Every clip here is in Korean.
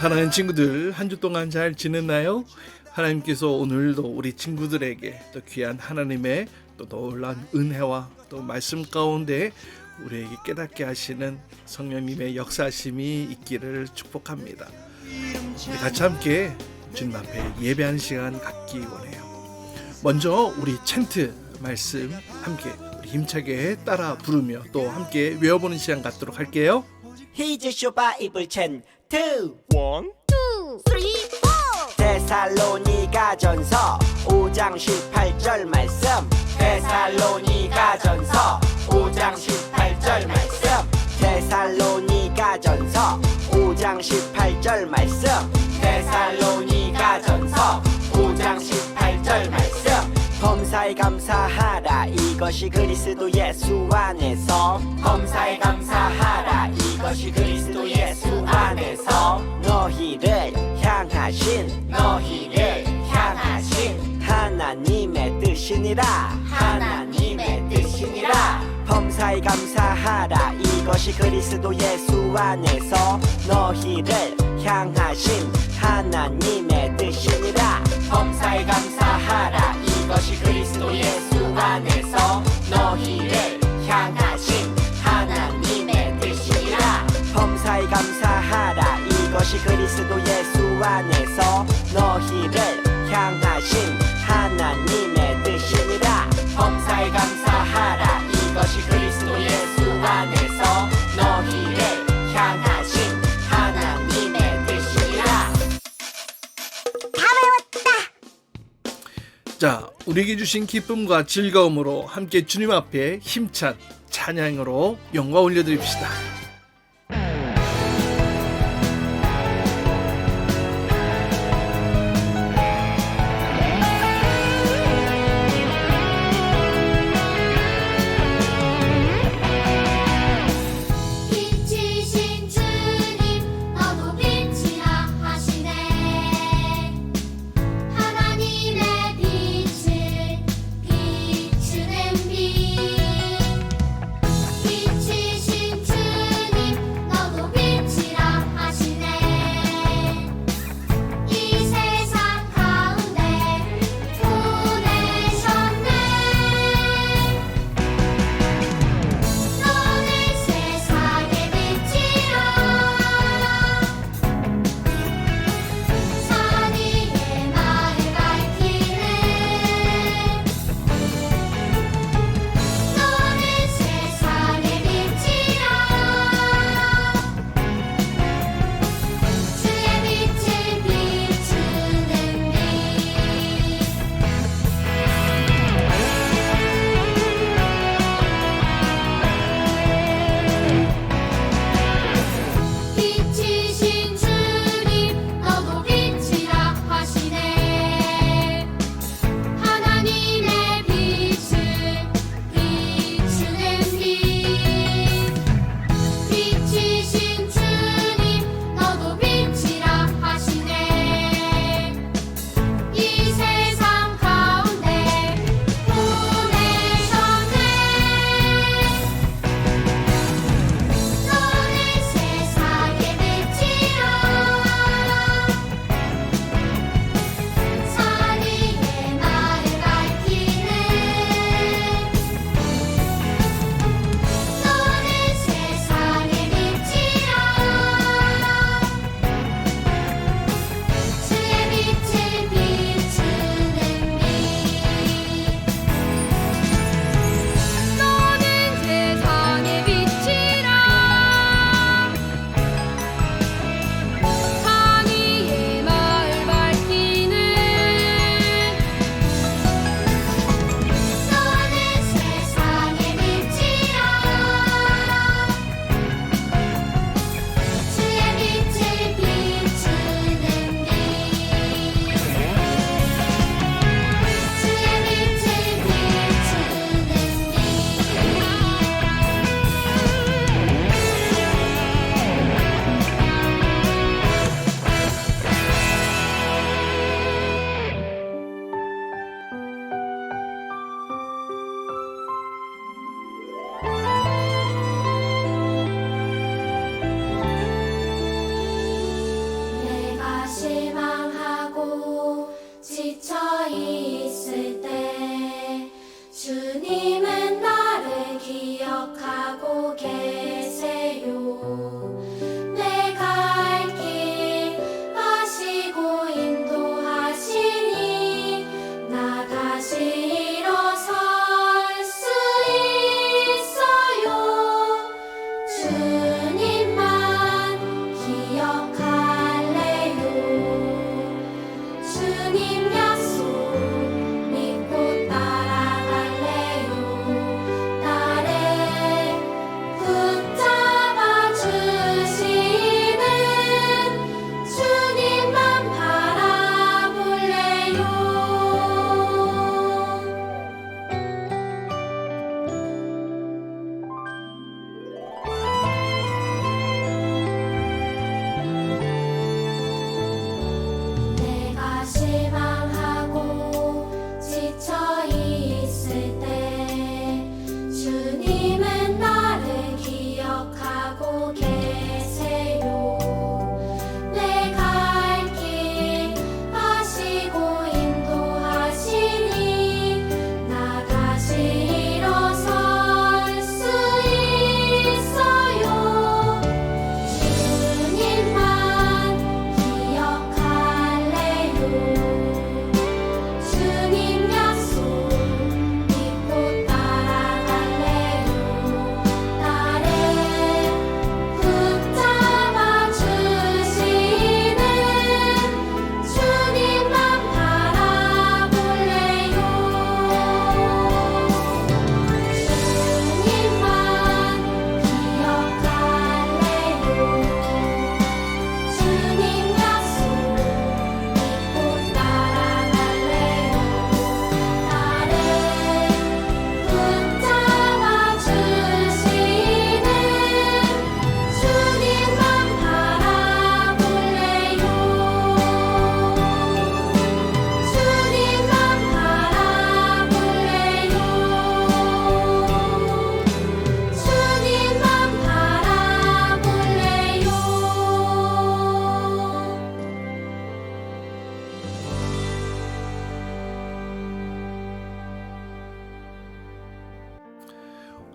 사랑하는 친구들, 한 주 동안 잘 지냈나요? 하나님께서 오늘도 우리 친구들에게 또 귀한 하나님의 또 놀라운 은혜와 또 말씀 가운데 우리에게 깨닫게 하시는 성령님의 역사심이 있기를 축복합니다. 우리 같이 함께 주님 앞에 예배하는 시간 갖기 원해요. 먼저 우리 챈트 말씀 함께 우리 힘차게 따라 부르며 또 함께 외워보는 시간 갖도록 할게요. 히즈쇼 바이블 챈트 1, 2, 3, 4. 데살로니가전서 5장 18절 말씀 데살로니가전서 5장 18절 말씀 데살로니가전서 5장 18절 말씀 데살로니가전서 5장 18절 말씀 범사에 감사하라 이것이 그리스도 예수 안에서 범사에 감사하라 이것이 그리스도 예수 안에서 너희를 향하신 하나님의 뜻이니라 하나님의 뜻이니라 범사에 감사하라 이것이 그리스도 예수 안에서 너희를 향하신 하나님의 뜻이니라 범사에 감사하라 이것이 그리스도 예수 안에서 너희를 향하신 하나님의 뜻이니라 범사에 감사하라 이것이 그리스도 예수 안에서 너희를 향하신 하나님의 뜻이니라 범사에 감사하라 이것이 그리스도 예수 안에서 너희를 향하신 하나님의 뜻이니라. 다 외웠다. 자, 우리에게 주신 기쁨과 즐거움으로 함께 주님 앞에 힘찬 찬양으로 영광 올려드립시다. 빛이신 주님 너도 빛이라 하시네. 하나님의 빛을 비추는 빛. 빛이신 주님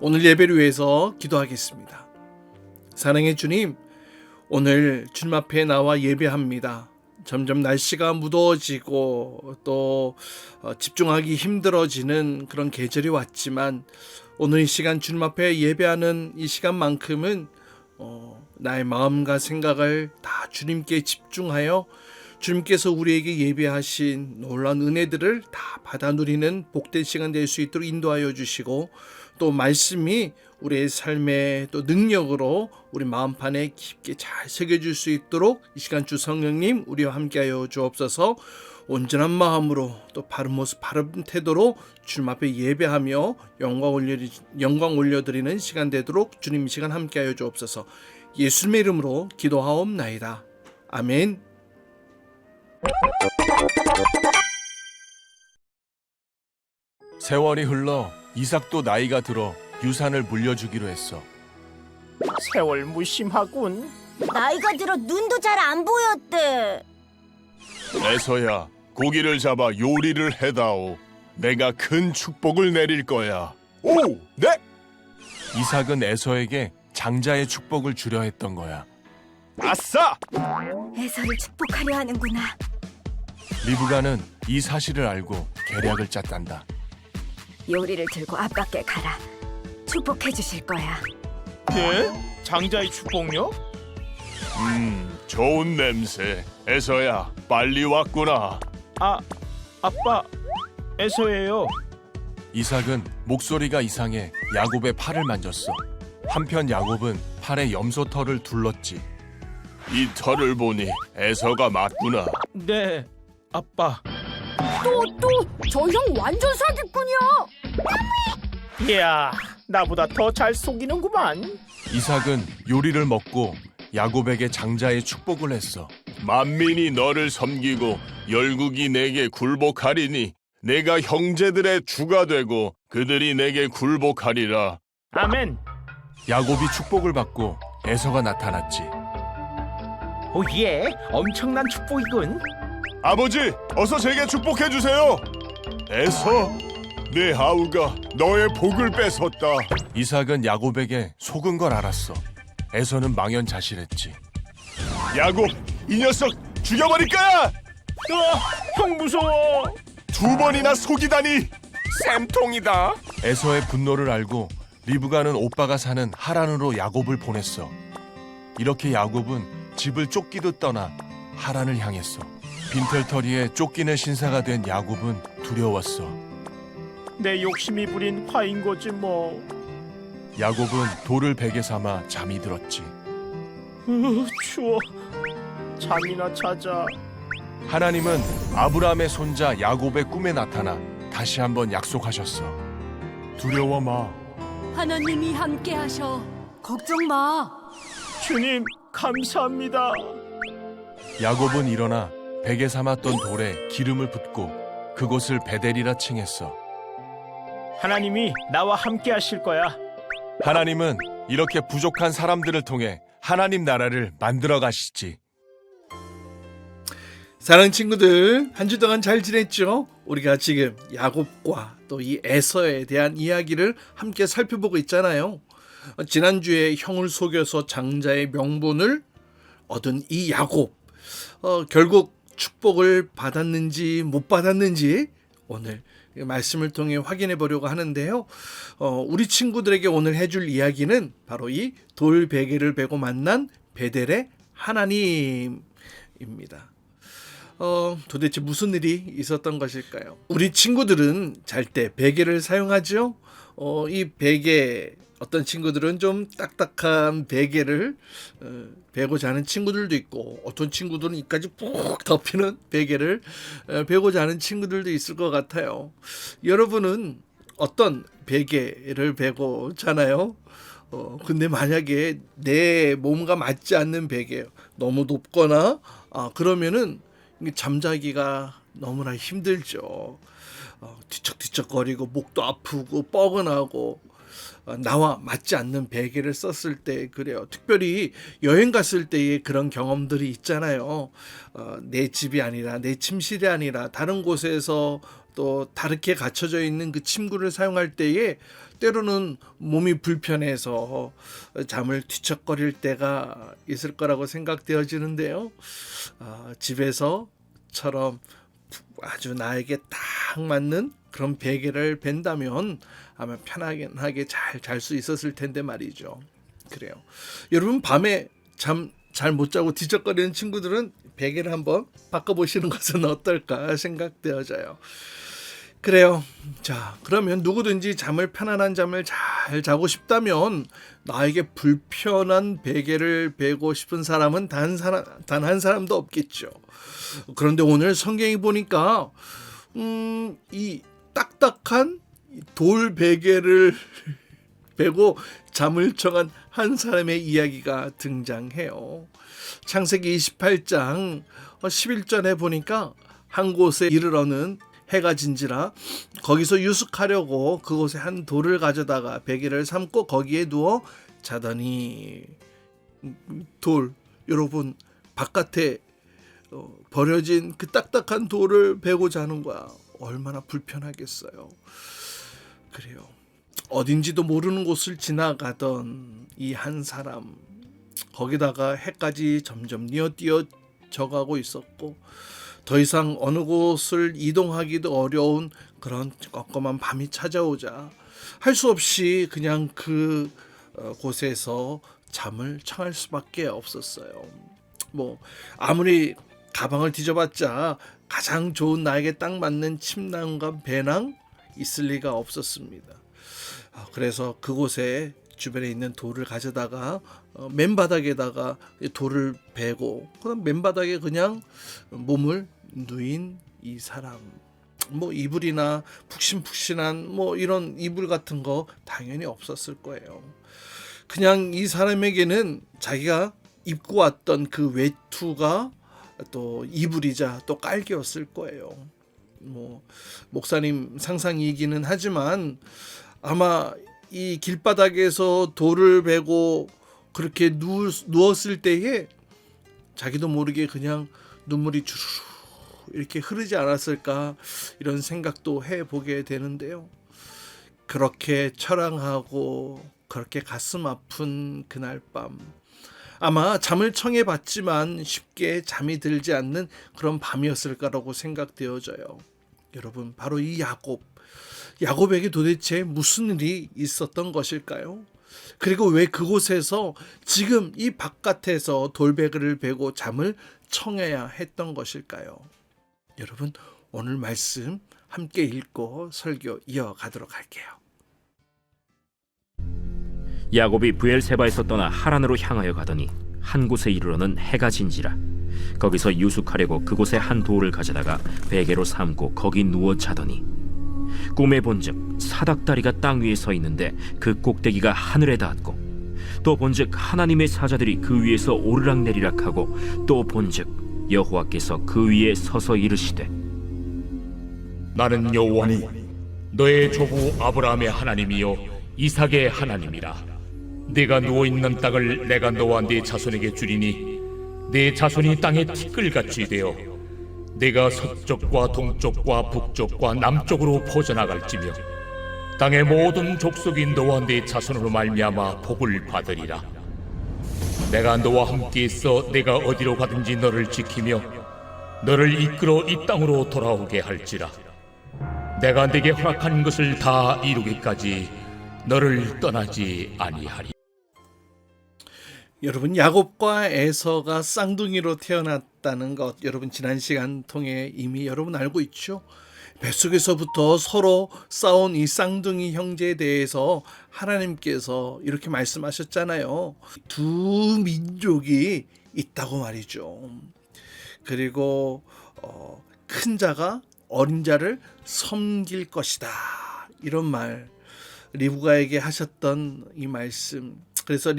오늘 예배를 위해서 기도하겠습니다. 사랑의 주님, 오늘 주님 앞에 나와 예배합니다. 점점 날씨가 무더워지고 또 집중하기 힘들어지는 그런 계절이 왔지만 오늘 이 시간 주님 앞에 예배하는 이 시간만큼은 나의 마음과 생각을 다 주님께 집중하여 주님께서 우리에게 예배하신 놀라운 은혜들을 다 받아 누리는 복된 시간 될 수 있도록 인도하여 주시고 또 말씀이 우리의 삶의 또 능력으로 우리 마음판에 깊게 잘 새겨질 수 있도록 이 시간 주 성령님 우리와 함께하여 주옵소서. 온전한 마음으로 또 바른 모습 바른 태도로 주님 앞에 예배하며 영광 올려드리는 시간 되도록 주님 이 시간 함께하여 주옵소서. 예수님의 이름으로 기도하옵나이다. 아멘. 세월이 흘러 이삭도 나이가 들어 유산을 물려주기로 했어. 세월 무심하군. 나이가 들어 눈도 잘 안 보였대. 에서야, 고기를 잡아 요리를 해다오. 내가 큰 축복을 내릴 거야. 오, 네. 이삭은 에서에게 장자의 축복을 주려 했던 거야. 아싸! 에서를 축복하려 하는구나. 리브가는 이 사실을 알고 계략을 짰단다. 요리를 들고 아빠께 가라. 축복해 주실 거야. 네? 장자의 축복요? 좋은 냄새. 에서야, 빨리 왔구나. 아빠, 에서예요. 이삭은 목소리가 이상해 야곱의 팔을 만졌어. 한편 야곱은 팔에 염소털을 둘렀지. 이 털을 보니 에서가 맞구나. 네, 아빠. 저 형 완전 사기꾼이야. 이야, 나보다 더 잘 속이는구만. 이삭은 요리를 먹고 야곱에게 장자의 축복을 했어. 만민이 너를 섬기고 열국이 내게 굴복하리니 내가 형제들의 주가 되고 그들이 내게 굴복하리라. 아멘. 야곱이 축복을 받고 에서가 나타났지. 오예, 엄청난 축복이군. 아버지, 어서 제게 축복해 주세요. 에서, 내 아우가 너의 복을 뺏었다. 이삭은 야곱에게 속은 걸 알았어. 에서는 망연자실했지. 야곱, 이 녀석 죽여버릴 거야. 형 무서워. 2번이나 속이다니. 쌤통이다. 에서의 분노를 알고 리브가는 오빠가 사는 하란으로 야곱을 보냈어. 이렇게 야곱은 집을 쫓기듯 떠나 하란을 향했어. 빈털터리에 쫓기는 신사가 된 야곱은 두려웠어. 내 욕심이 부린 화인 거지 뭐. 야곱은 돌을 베개 삼아 잠이 들었지. 추워. 잠이나 자자. 하나님은 아브라함의 손자 야곱의 꿈에 나타나 다시 한번 약속하셨어. 두려워 마. 하나님이 함께하셔. 걱정 마. 주님, 감사합니다. 야곱은 일어나 베개 삼았던 돌에 기름을 붓고 그곳을 베델이라 칭했어. 하나님이 나와 함께 하실 거야. 하나님은 이렇게 부족한 사람들을 통해 하나님 나라를 만들어 가시지. 사랑하는 친구들, 한 주 동안 잘 지냈죠? 우리가 지금 야곱과 또 이 에서에 대한 이야기를 함께 살펴보고 있잖아요. 지난주에 형을 속여서 장자의 명분을 얻은 이 야곱, 결국 축복을 받았는지 못 받았는지 오늘 말씀을 통해 확인해 보려고 하는데요. 우리 친구들에게 오늘 해줄 이야기는 바로 이 돌베개를 베고 만난 베델의 하나님입니다. 도대체 무슨 일이 있었던 것일까요? 우리 친구들은 잘 때 베개를 사용하죠. 이 베개, 어떤 친구들은 좀 딱딱한 베개를 베고 자는 친구들도 있고, 어떤 친구들은 이까지 푹 덮이는 베개를 베고 자는 친구들도 있을 것 같아요. 여러분은 어떤 베개를 베고 자나요? 근데 만약에 내 몸과 맞지 않는 베개, 너무 높거나 그러면은 잠자기가 너무나 힘들죠. 뒤척뒤척거리고 목도 아프고 뻐근하고, 나와 맞지 않는 베개를 썼을 때 그래요. 특별히 여행 갔을 때의 그런 경험들이 있잖아요. 내 집이 아니라, 내 침실이 아니라 다른 곳에서 또 다르게 갇혀져 있는 그 침구를 사용할 때에 때로는 몸이 불편해서 잠을 뒤척거릴 때가 있을 거라고 생각되어지는데요. 집에서처럼 아주 나에게 딱 맞는 그런 베개를 벤다면 아마 편하게 잘 잘 수 있었을 텐데 말이죠. 그래요. 여러분 밤에 잠 잘 못 자고 뒤척거리는 친구들은 베개를 한번 바꿔보시는 것은 어떨까 생각되어져요. 그래요. 자, 그러면 누구든지 편안한 잠을 잘 자고 싶다면 나에게 불편한 베개를 베고 싶은 사람은 단 한 사람도 없겠죠. 그런데 오늘 성경이 보니까 이 딱딱한 돌 베개를 베고 잠을 청한 한 사람의 이야기가 등장해요. 창세기 28장 11절에 보니까 한 곳에 이르러는 해가 진지라 거기서 유숙하려고 그곳에 한 돌을 가져다가 베개를 삼고 거기에 누워 자더니 돌, 여러분 바깥에 버려진 그 딱딱한 돌을 베고 자는 거야. 얼마나 불편하겠어요. 그래요. 어딘지도 모르는 곳을 지나가던 이 한 사람, 거기다가 해까지 점점 뉘어띄어져 있었고 더 이상 어느 곳을 이동하기도 어려운 그런 껌껌한 밤이 찾아오자 할 수 없이 그냥 그 곳에서 잠을 청할 수밖에 없었어요. 뭐 아무리 가방을 뒤져봤자 가장 좋은 나에게 딱 맞는 침낭과 배낭 있을 리가 없었습니다. 그래서 그곳에 주변에 있는 돌을 가져다가 맨바닥에다가 돌을 베고 그다음 맨바닥에 그냥 몸을 누인 이 사람, 뭐 이불이나 푹신푹신한 뭐 이런 이불 같은 거 당연히 없었을 거예요. 그냥 이 사람에게는 자기가 입고 왔던 그 외투가 또 이불이자 또 깔개였을 거예요. 뭐 목사님 상상이기는 하지만 아마 이 길바닥에서 돌을 베고 그렇게 누웠을 때에 자기도 모르게 그냥 눈물이 주르르 이렇게 흐르지 않았을까 이런 생각도 해보게 되는데요. 그렇게 처량하고 그렇게 가슴 아픈 그날 밤, 아마 잠을 청해봤지만 쉽게 잠이 들지 않는 그런 밤이었을 거라고 생각되어져요. 여러분, 바로 이 야곱에게 도대체 무슨 일이 있었던 것일까요? 그리고 왜 그곳에서 지금 이 바깥에서 돌베개를 베고 잠을 청해야 했던 것일까요? 여러분, 오늘 말씀 함께 읽고 설교 이어가도록 할게요. 야곱이 브엘세바에서 떠나 하란으로 향하여 가더니 한 곳에 이르러는 해가 진지라 거기서 유숙하려고 그곳에 한 돌을 가져다가 베개로 삼고 거기 누워 자더니 꿈에 본즉 사닥다리가 땅 위에 서 있는데 그 꼭대기가 하늘에 닿았고 또 본즉 하나님의 사자들이 그 위에서 오르락내리락 하고 또 본즉 여호와께서 그 위에 서서 이르시되 나는 여호와니 너의 조부 아브라함의 하나님이요 이삭의 하나님이라. 네가 누워있는 땅을 내가 너와 네 자손에게 주리니 네 자손이 땅에 티끌같이 되어 네가 서쪽과 동쪽과 북쪽과 남쪽으로 퍼져나갈지며 땅의 모든 족속이 너와 네 자손으로 말미암아 복을 받으리라. 내가 너와 함께 있어 내가 어디로 가든지 너를 지키며 너를 이끌어 이 땅으로 돌아오게 할지라. 내가 네게 허락한 것을 다 이루기까지 너를 떠나지 아니하리. 여러분, 야곱과 에서가 쌍둥이로 태어났다는 것 여러분 지난 시간 통해 이미 여러분 알고 있죠? 뱃속에서부터 서로 싸운 이 쌍둥이 형제에 대해서 하나님께서 이렇게 말씀하셨잖아요. 두 민족이 있다고 말이죠. 그리고 큰 자가 어린 자를 섬길 것이다, 이런 말 리브가에게 하셨던 이 말씀. 그래서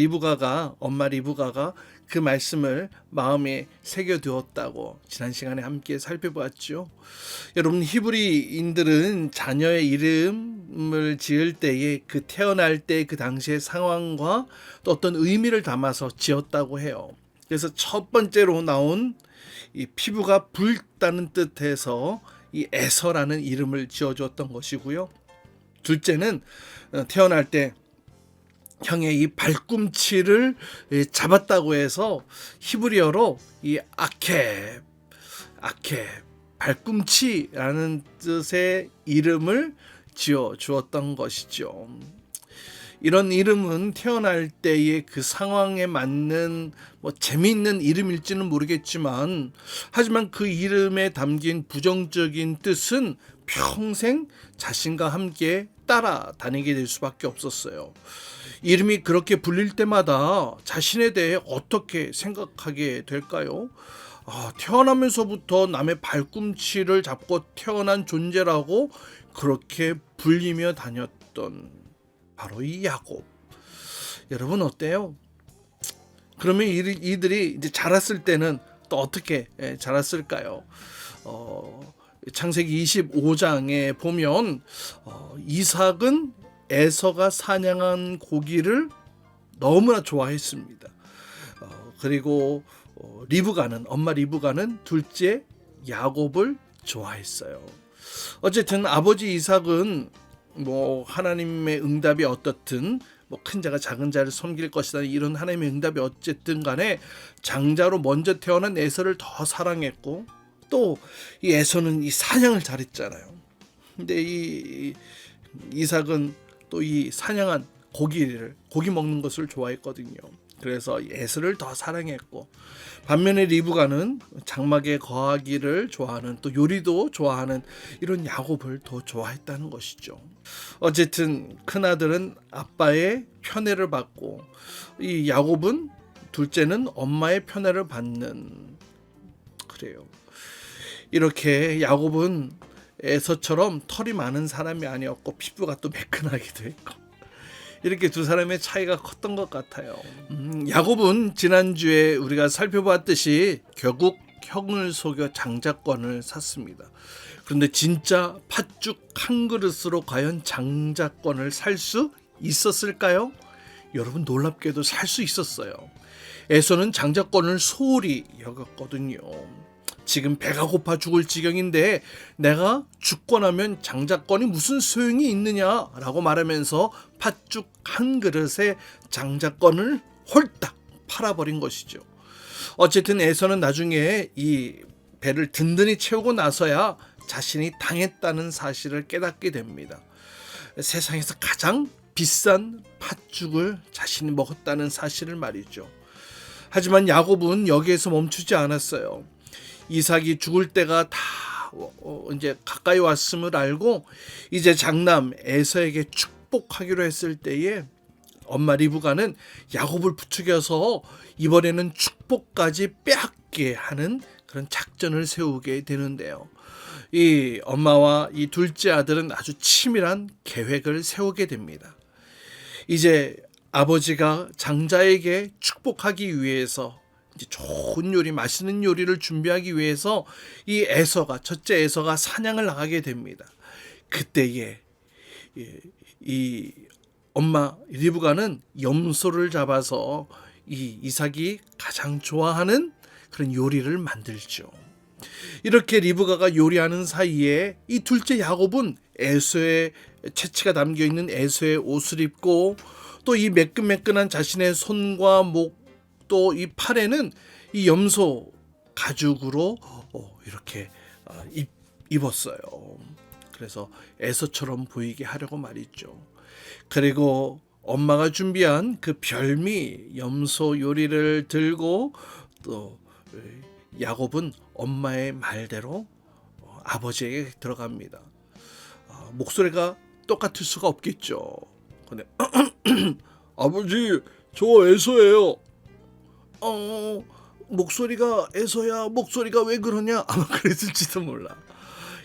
엄마 리브가가 그 말씀을 마음에 새겨두었다고 지난 시간에 함께 살펴보았죠. 여러분, 히브리인들은 자녀의 이름을 지을 때에 그 태어날 때 그 당시의 상황과 또 어떤 의미를 담아서 지었다고 해요. 그래서 첫 번째로 나온 이 피부가 붉다는 뜻에서 이 에서라는 이름을 지어주었던 것이고요. 둘째는 태어날 때 형의 이 발꿈치를 잡았다고 해서 히브리어로 이 아케 발꿈치라는 뜻의 이름을 지어 주었던 것이죠. 이런 이름은 태어날 때의 그 상황에 맞는 재미있는 이름일지는 모르겠지만, 하지만 그 이름에 담긴 부정적인 뜻은 평생 자신과 함께 따라다니게 될 수밖에 없었어요. 이름이 그렇게 불릴 때마다 자신에 대해 어떻게 생각하게 될까요? 태어나면서부터 남의 발꿈치를 잡고 태어난 존재라고 그렇게 불리며 다녔던 바로 이 야곱. 여러분 어때요? 그러면 이들이 이제 자랐을 때는 또 어떻게 자랐을까요? 창세기 25장에 보면 이삭은 에서가 사냥한 고기를 너무나 좋아했습니다. 그리고 엄마 리브가는 둘째 야곱을 좋아했어요. 어쨌든 아버지 이삭은 하나님의 응답이 어떻든 큰 자가 작은 자를 섬길 것이다, 이런 하나님의 응답이 어쨌든 간에 장자로 먼저 태어난 에서를 더 사랑했고, 또 이 에서는 이 사냥을 잘했잖아요. 근데 이 이삭은 또 이 사냥한 고기 먹는 것을 좋아했거든요. 그래서 에서를 더 사랑했고, 반면에 리브가는 장막에 거하기를 좋아하는, 또 요리도 좋아하는 이런 야곱을 더 좋아했다는 것이죠. 어쨌든 큰아들은 아빠의 편애를 받고, 이 야곱은 둘째는 엄마의 편애를 받는, 그래요. 이렇게 야곱은 에서처럼 털이 많은 사람이 아니었고 피부가 또 매끈하기도 했고, 이렇게 두 사람의 차이가 컸던 것 같아요. 야곱은 지난주에 우리가 살펴봤듯이 결국 형을 속여 장자권을 샀습니다. 그런데 진짜 팥죽 한 그릇으로 과연 장자권을 살 수 있었을까요? 여러분, 놀랍게도 살 수 있었어요. 에서는 장자권을 소홀히 여겼거든요. 지금 배가 고파 죽을 지경인데 내가 죽고 나면 장자권이 무슨 소용이 있느냐라고 말하면서 팥죽 한 그릇에 장자권을 홀딱 팔아버린 것이죠. 어쨌든 에서는 나중에 이 배를 든든히 채우고 나서야 자신이 당했다는 사실을 깨닫게 됩니다. 세상에서 가장 비싼 팥죽을 자신이 먹었다는 사실을 말이죠. 하지만 야곱은 여기에서 멈추지 않았어요. 이삭이 죽을 때가 다 이제 가까이 왔음을 알고 이제 장남 에서에게 축복하기로 했을 때에 엄마 리브가는 야곱을 부추겨서 이번에는 축복까지 빼앗게 하는 그런 작전을 세우게 되는데요. 이 엄마와 이 둘째 아들은 아주 치밀한 계획을 세우게 됩니다. 이제 아버지가 장자에게 축복하기 위해서 이제 좋은 요리, 맛있는 요리를 준비하기 위해서 이 첫째 에서가 사냥을 나가게 됩니다. 그때에 이 엄마 리브가는 염소를 잡아서 이 이삭이 가장 좋아하는 그런 요리를 만들죠. 이렇게 리브가가 요리하는 사이에 이 둘째 야곱은 에서의 채취가 담겨있는 에서의 옷을 입고, 또 이 매끈매끈한 자신의 손과 목, 또 이 팔에는 이 염소 가죽으로 이렇게 입었어요. 그래서 에서처럼 보이게 하려고 말이죠. 그리고 엄마가 준비한 그 별미 염소 요리를 들고 또 야곱은 엄마의 말대로 아버지에게 들어갑니다. 목소리가 똑같을 수가 없겠죠. 근데 아버지, 저 에서예요. 목소리가 에서야. 목소리가 왜 그러냐? 아마 그랬을지도 몰라.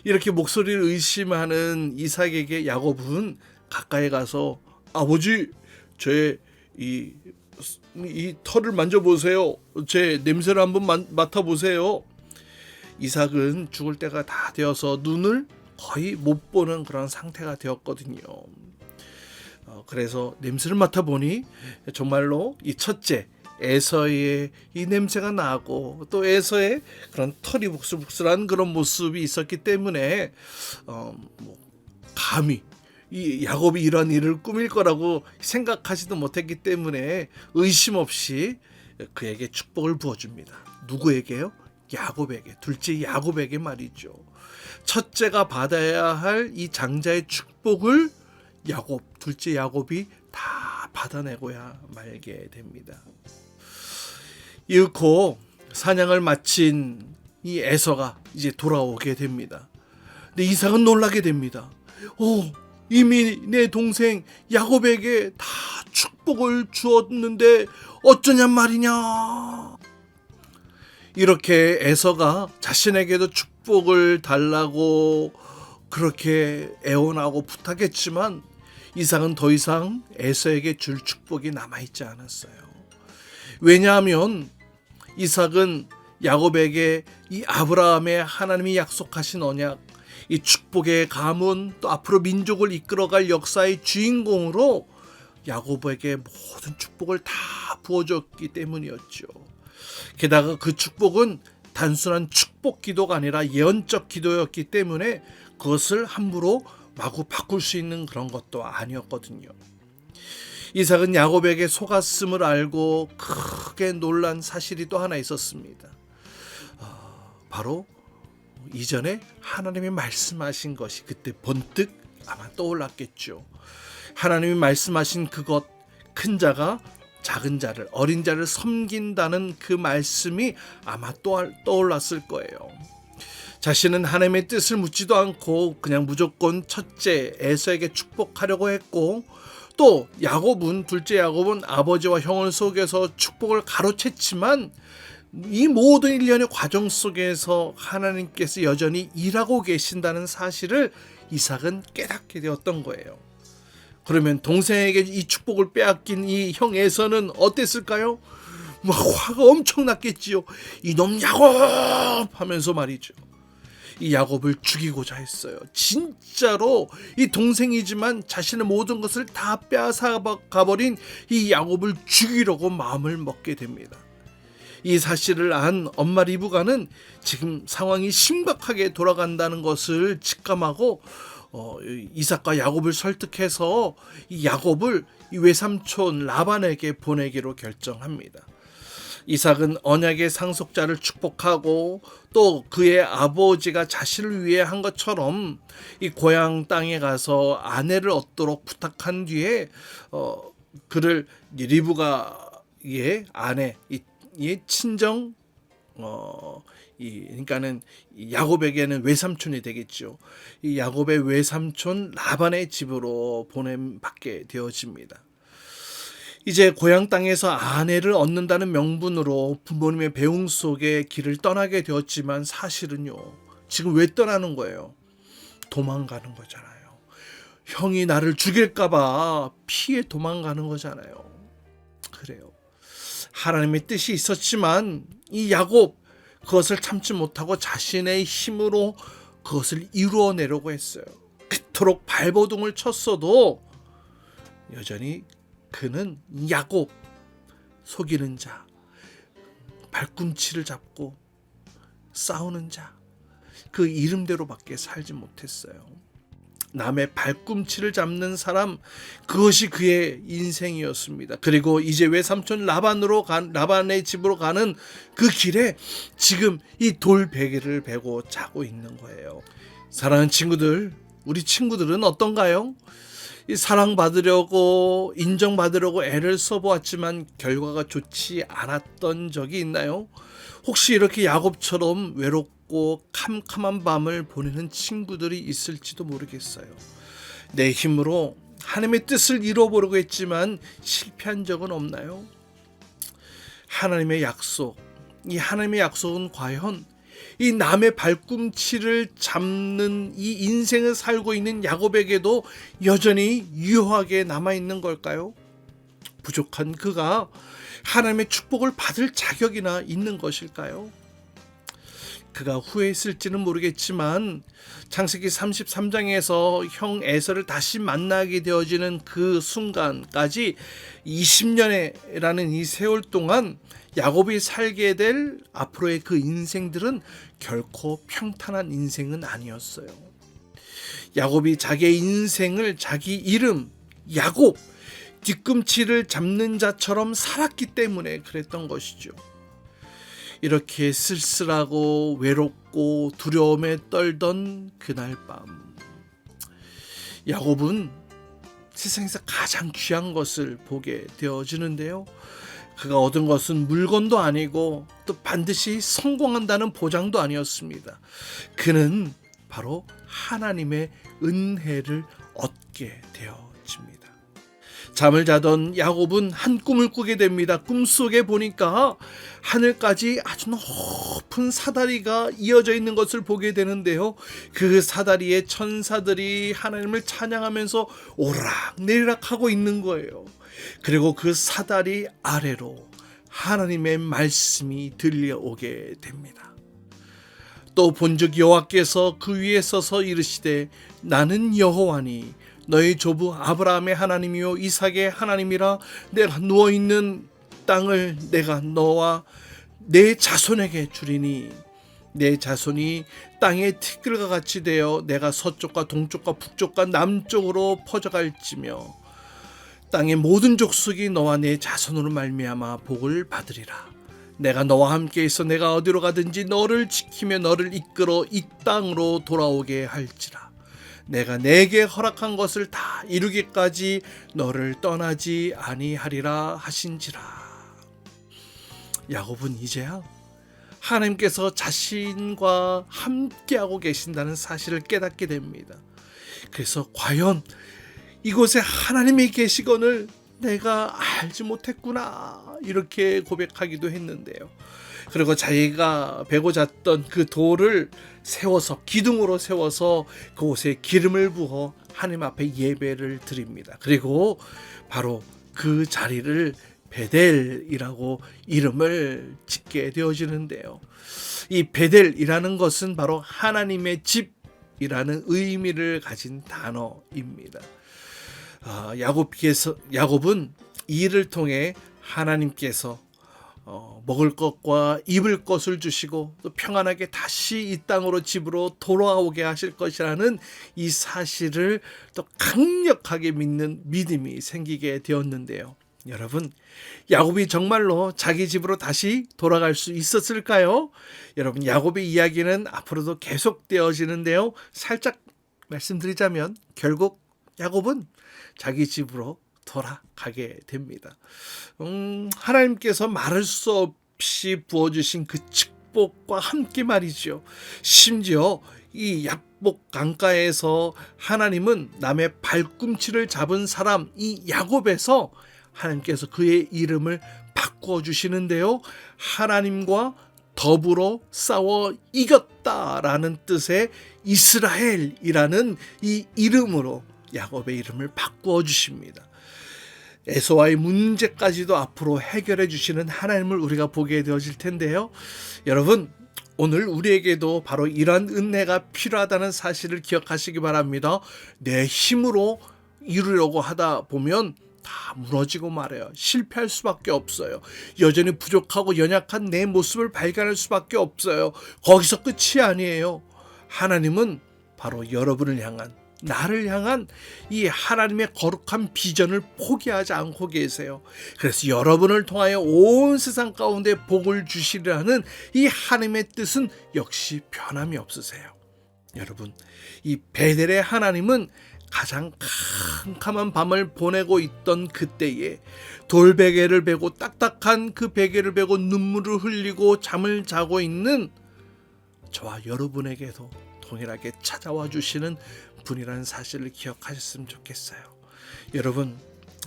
이렇게 목소리를 의심하는 이삭에게 야곱은 가까이 가서 아버지, 제 이 털을 만져보세요. 제 냄새를 한번 맡아보세요. 이삭은 죽을 때가 다 되어서 눈을 거의 못 보는 그런 상태가 되었거든요. 그래서 냄새를 맡아보니 정말로 이 첫째 에서의 이 냄새가 나고 또 에서의 그런 털이 북슬북슬한 그런 모습이 있었기 때문에 감히 이 야곱이 이런 일을 꾸밀 거라고 생각하지도 못했기 때문에 의심 없이 그에게 축복을 부어줍니다. 누구에게요? 야곱에게, 둘째 야곱에게 말이죠. 첫째가 받아야 할 이 장자의 축복을 둘째 야곱이 다 받아내고야 말게 됩니다. 이윽고 사냥을 마친 이 에서가 이제 돌아오게 됩니다. 근데 이삭은 놀라게 됩니다. 이미 내 동생 야곱에게 다 축복을 주었는데 어쩌냔 말이냐. 이렇게 에서가 자신에게도 축복을 달라고 그렇게 애원하고 부탁했지만 이삭은 더 이상 에서에게 줄 축복이 남아있지 않았어요. 왜냐하면 이삭은 야곱에게 이 아브라함의 하나님이 약속하신 언약, 이 축복의 가문, 또 앞으로 민족을 이끌어갈 역사의 주인공으로 야곱에게 모든 축복을 다 부어줬기 때문이었죠. 게다가 그 축복은 단순한 축복 기도가 아니라 예언적 기도였기 때문에 그것을 함부로 마구 바꿀 수 있는 그런 것도 아니었거든요. 이삭은 야곱에게 속았음을 알고 크게 놀란 사실이 또 하나 있었습니다. 바로 이전에 하나님이 말씀하신 것이 그때 번뜩 아마 떠올랐겠죠. 하나님이 말씀하신 그것, 큰 자가 작은 자를, 어린 자를 섬긴다는 그 말씀이 아마 떠올랐을 거예요. 자신은 하나님의 뜻을 묻지도 않고 그냥 무조건 첫째 에서에게 축복하려고 했고, 또 둘째 야곱은 아버지와 형을 속여서 축복을 가로챘지만 이 모든 일련의 과정 속에서 하나님께서 여전히 일하고 계신다는 사실을 이삭은 깨닫게 되었던 거예요. 그러면 동생에게 이 축복을 빼앗긴 이 형 에서는 어땠을까요? 화가 엄청 났겠지요. 이놈 야곱! 하면서 말이죠. 이 야곱을 죽이고자 했어요. 진짜로 이 동생이지만 자신의 모든 것을 다 빼앗아 가버린 이 야곱을 죽이려고 마음을 먹게 됩니다. 이 사실을 안 엄마 리브가는 지금 상황이 심각하게 돌아간다는 것을 직감하고 이삭과 야곱을 설득해서 이 야곱을 이 외삼촌 라반에게 보내기로 결정합니다. 이삭은 언약의 상속자를 축복하고 또 그의 아버지가 자신을 위해 한 것처럼 이 고향 땅에 가서 아내를 얻도록 부탁한 뒤에 그를 리브가의 아내, 이 친정 그러니까는 야곱에게는 외삼촌이 되겠죠. 이 야곱의 외삼촌 라반의 집으로 보냄받게 되어집니다. 이제 고향 땅에서 아내를 얻는다는 명분으로 부모님의 배웅 속에 길을 떠나게 되었지만 사실은요, 지금 왜 떠나는 거예요? 도망가는 거잖아요. 형이 나를 죽일까봐 피해 도망가는 거잖아요. 그래요. 하나님의 뜻이 있었지만 이 야곱 그것을 참지 못하고 자신의 힘으로 그것을 이루어내려고 했어요. 그토록 발버둥을 쳤어도 여전히 그는 야곱, 속이는 자, 발꿈치를 잡고 싸우는 자, 그 이름대로밖에 살지 못했어요. 남의 발꿈치를 잡는 사람, 그것이 그의 인생이었습니다. 그리고 이제 외삼촌 라반의 집으로 가는 그 길에 지금 이 돌 베개를 베고 자고 있는 거예요. 사랑하는 친구들, 우리 친구들은 어떤가요? 이 사랑받으려고 인정받으려고 애를 써보았지만 결과가 좋지 않았던 적이 있나요? 혹시 이렇게 야곱처럼 외롭고 캄캄한 밤을 보내는 친구들이 있을지도 모르겠어요. 내 힘으로 하나님의 뜻을 이뤄보려고 했지만 실패한 적은 없나요? 하나님의 약속, 이 하나님의 약속은 과연 이 남의 발꿈치를 잡는 이 인생을 살고 있는 야곱에게도 여전히 유효하게 남아있는 걸까요? 부족한 그가 하나님의 축복을 받을 자격이나 있는 것일까요? 그가 후회했을지는 모르겠지만 창세기 33장에서 형 에서를 다시 만나게 되어지는 그 순간까지 20년이라는 이 세월 동안 야곱이 살게 될 앞으로의 그 인생들은 결코 평탄한 인생은 아니었어요. 야곱이 자기의 인생을 자기 이름 야곱, 뒤꿈치를 잡는 자처럼 살았기 때문에 그랬던 것이죠. 이렇게 쓸쓸하고 외롭고 두려움에 떨던 그날 밤, 야곱은 세상에서 가장 귀한 것을 보게 되어지는데요. 그가 얻은 것은 물건도 아니고 또 반드시 성공한다는 보장도 아니었습니다. 그는 바로 하나님의 은혜를 얻게 되어집니다. 잠을 자던 야곱은 한 꿈을 꾸게 됩니다. 꿈속에 보니까 하늘까지 아주 높은 사다리가 이어져 있는 것을 보게 되는데요. 그 사다리에 천사들이 하나님을 찬양하면서 오락내리락 하고 있는 거예요. 그리고 그 사다리 아래로 하나님의 말씀이 들려오게 됩니다. 또 본즉 여호와께서 그 위에 서서 이르시되 나는 여호와니 너희 조부 아브라함의 하나님이요 이삭의 하나님이라. 내가 누워있는 땅을 내가 너와 내 자손에게 주리니 내 자손이 땅의 티끌과 같이 되어 내가 서쪽과 동쪽과 북쪽과 남쪽으로 퍼져갈지며 땅의 모든 족속이 너와 내 자손으로 말미암아 복을 받으리라. 내가 너와 함께 있어 내가 어디로 가든지 너를 지키며 너를 이끌어 이 땅으로 돌아오게 할지라. 내가 내게 허락한 것을 다 이루기까지 너를 떠나지 아니하리라 하신지라. 야곱은 이제야 하나님께서 자신과 함께하고 계신다는 사실을 깨닫게 됩니다. 그래서 과연 이곳에 하나님이 계시건을 내가 알지 못했구나 이렇게 고백하기도 했는데요. 그리고 자기가 베고 잤던 그 돌을 세워서 기둥으로 세워서 그곳에 기름을 부어 하나님 앞에 예배를 드립니다. 그리고 바로 그 자리를 베델이라고 이름을 짓게 되어지는데요. 이 베델이라는 것은 바로 하나님의 집이라는 의미를 가진 단어입니다. 야곱은 이 일을 통해 하나님께서 먹을 것과 입을 것을 주시고 또 평안하게 다시 이 땅으로 집으로 돌아오게 하실 것이라는 이 사실을 또 강력하게 믿는 믿음이 생기게 되었는데요. 여러분, 야곱이 정말로 자기 집으로 다시 돌아갈 수 있었을까요? 여러분, 야곱의 이야기는 앞으로도 계속되어지는데요. 살짝 말씀드리자면 결국 야곱은 자기 집으로 돌아가게 됩니다. 하나님께서 말할 수 없이 부어주신 그 축복과 함께 말이죠. 심지어 이 야복 강가에서 하나님은 남의 발꿈치를 잡은 사람 이 야곱에서 하나님께서 그의 이름을 바꾸어 주시는데요. 하나님과 더불어 싸워 이겼다라는 뜻의 이스라엘이라는 이 이름으로 야곱의 이름을 바꾸어 주십니다. 에서와의 문제까지도 앞으로 해결해 주시는 하나님을 우리가 보게 되어질 텐데요. 여러분, 오늘 우리에게도 바로 이러한 은혜가 필요하다는 사실을 기억하시기 바랍니다. 내 힘으로 이루려고 하다 보면 다 무너지고 말아요. 실패할 수밖에 없어요. 여전히 부족하고 연약한 내 모습을 발견할 수밖에 없어요. 거기서 끝이 아니에요. 하나님은 바로 여러분을 향한, 나를 향한 이 하나님의 거룩한 비전을 포기하지 않고 계세요. 그래서 여러분을 통하여 온 세상 가운데 복을 주시려는 이 하나님의 뜻은 역시 변함이 없으세요. 여러분, 이 베델의 하나님은 가장 캄캄한 밤을 보내고 있던 그때에 돌베개를 베고 딱딱한 그 베개를 베고 눈물을 흘리고 잠을 자고 있는 저와 여러분에게도 동일하게 찾아와 주시는 분이라는 사실을 기억하셨으면 좋겠어요. 여러분,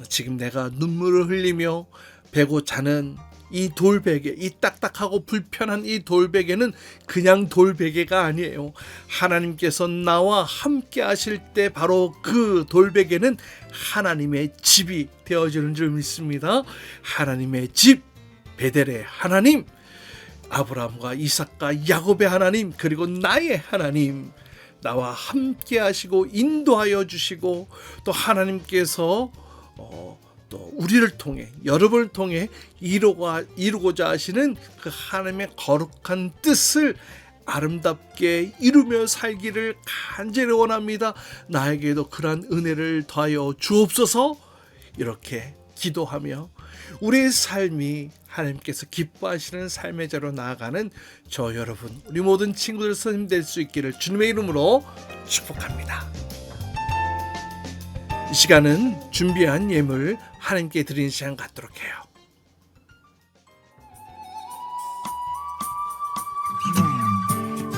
지금 내가 눈물을 흘리며 베고 자는 이 돌베개, 이 딱딱하고 불편한 이 돌베개는 그냥 돌베개가 아니에요. 하나님께서 나와 함께 하실 때 바로 그 돌베개는 하나님의 집이 되어지는 줄 믿습니다. 하나님의 집, 베델의 하나님, 아브라함과 이삭과 야곱의 하나님, 그리고 나의 하나님, 나와 함께 하시고 인도하여 주시고, 또 하나님께서 또 우리를 통해, 여러분을 통해 이루고자 하시는 그 하나님의 거룩한 뜻을 아름답게 이루며 살기를 간절히 원합니다. 나에게도 그러한 은혜를 더하여 주옵소서. 이렇게 기도하며 우리의 삶이 하나님께서 기뻐하시는 삶의 자로 나아가는 저 여러분, 우리 모든 친구들 선생님 될 수 있기를 주님의 이름으로 축복합니다. 이 시간은 준비한 예물 하나님께 드리는 시간 갖도록 해요.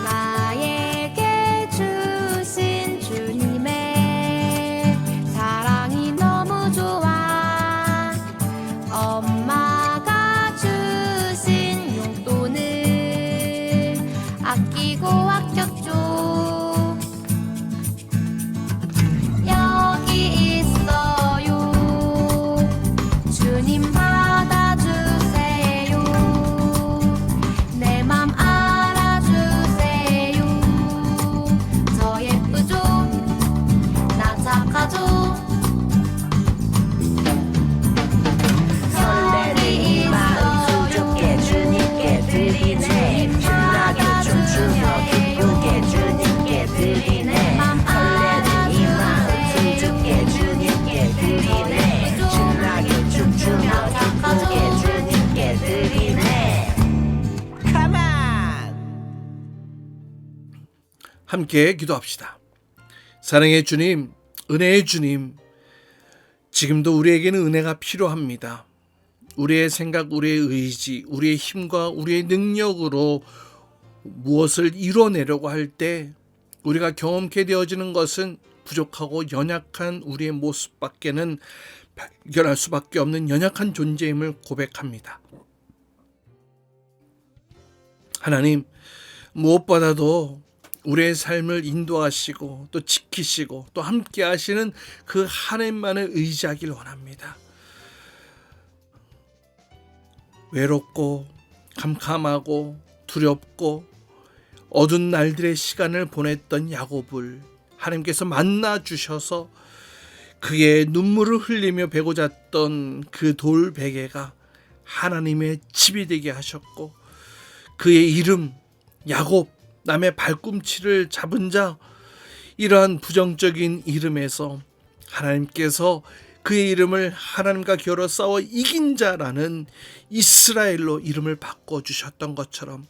나에게 주신 주님의 사랑이 너무 좋아. 엄마가 주신 용돈을 아끼고 아꼈죠. 여기 있어요. 주님 받아주세요. 내 맘 알아주세요. 저 예쁘죠? 나 착하죠? 설레는 이 마음 주께 주님께 드리네. 신나게 춤추며 기쁘게 주님께 드리네. 설레는 이 마음 주께 주님께 드리네. 신나게 춤추며 기쁘게 주님께 드리네. Come on! 함께 기도합시다. 사랑의 주님, 은혜의 주님, 지금도 우리에게는 은혜가 필요합니다. 우리의 생각, 우리의 의지, 우리의 힘과 우리의 능력으로 무엇을 이뤄내려고 할 때 우리가 경험케 되어지는 것은 부족하고 연약한 우리의 모습밖에는 발견할 수밖에 없는 연약한 존재임을 고백합니다. 하나님, 무엇보다도 우리의 삶을 인도하시고 또 지키시고 또 함께 하시는 그 하나님만을 의지하길 원합니다. 외롭고 캄캄하고 두렵고 어두운 날들의 시간을 보냈던 야곱을 하나님께서 만나 주셔서 그의 눈물을 흘리며 베고 잤던 그 돌 베개가 하나님의 집이 되게 하셨고, 그의 이름 야곱, 남의 발꿈치를 잡은 자, 이러한 부정적인 이름에서 하나님께서 그의 이름을 하나님과 겨뤄 싸워 이긴 자라는 이스라엘로 이름을 바꿔주셨던 것처럼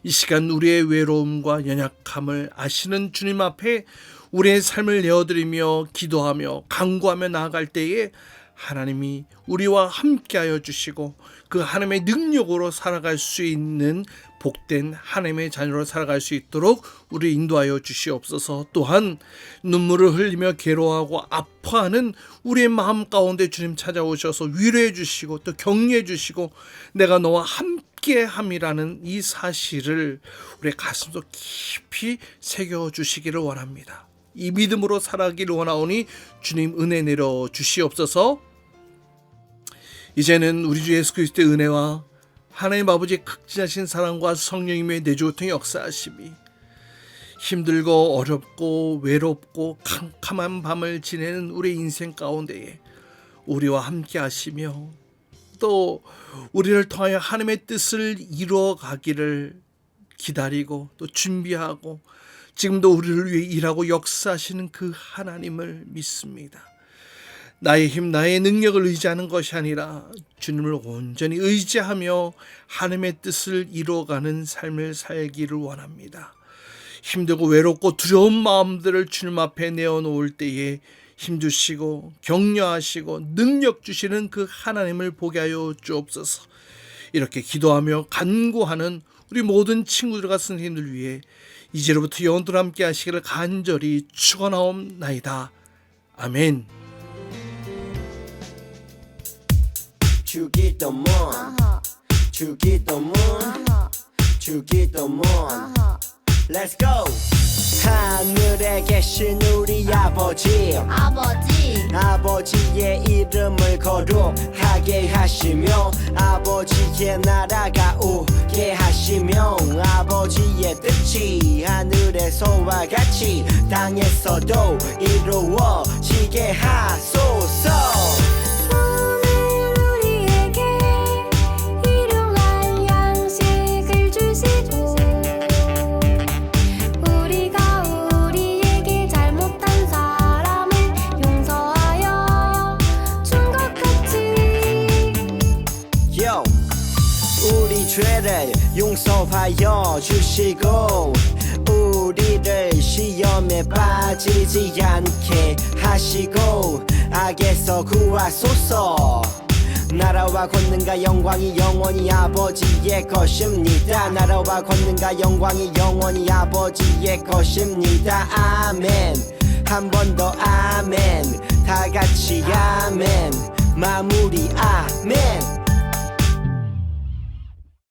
이 시간 우리의 외로움과 연약함을 아시는 주님 앞에 우리의 삶을 내어드리며 기도하며 간구하며 나아갈 때에 하나님이 우리와 함께하여 주시고 그 하나님의 능력으로 살아갈 수 있는 복된 하나님의 자녀로 살아갈 수 있도록 우리 인도하여 주시옵소서. 또한 눈물을 흘리며 괴로워하고 아파하는 우리의 마음 가운데 주님 찾아오셔서 위로해 주시고 또 격려해 주시고 내가 너와 함께함이라는 이 사실을 우리의 가슴속 깊이 새겨주시기를 원합니다. 이 믿음으로 살아가기를 원하오니 주님 은혜 내려 주시옵소서. 이제는 우리 주 예수 그리스도의 은혜와 하나님 아버지의 극진하신 사랑과 성령님의 내주고통의 역사하심이 힘들고 어렵고 외롭고 캄캄한 밤을 지내는 우리 인생 가운데에 우리와 함께 하시며 또 우리를 통하여 하나님의 뜻을 이루어 가기를 기다리고 또 준비하고 지금도 우리를 위해 일하고 역사하시는 그 하나님을 믿습니다. 나의 힘, 나의 능력을 의지하는 것이 아니라 주님을 온전히 의지하며 하나님의 뜻을 이루어가는 삶을 살기를 원합니다. 힘들고 외롭고 두려운 마음들을 주님 앞에 내어놓을 때에 힘주시고 격려하시고 능력 주시는 그 하나님을 보게 하여 주옵소서. 이렇게 기도하며 간구하는 우리 모든 친구들과 선생님들 위해 이제로부터 영원토록 함께 하시기를 간절히 축원하옵나이다. 아멘. 주기도문 주기도문 주기도문 Let's go. 하늘에 계신 우리 아버지 아버지의 이름을 거룩하게 하시며 아버지의 나라가 오게 하시며 같이 하늘에서와 같이 땅에서도 이루어지게 하소서. 오늘 우리에게 일용할 양식을 주시고 우리가 우리에게 잘못한 사람을 용서하여 준 것 같이 Yo, 우리 죄를 용서하여 주시고 우리를 시험에 빠지지 않게 하시고 악에서 구하소서. 나라와 권능과 영광이 영원히 아버지의 것입니다. 나라와 권능과 영광이 영원히 아버지의 것입니다. 아멘. 한 번 더 아멘. 다 같이 아멘. 마무리 아멘.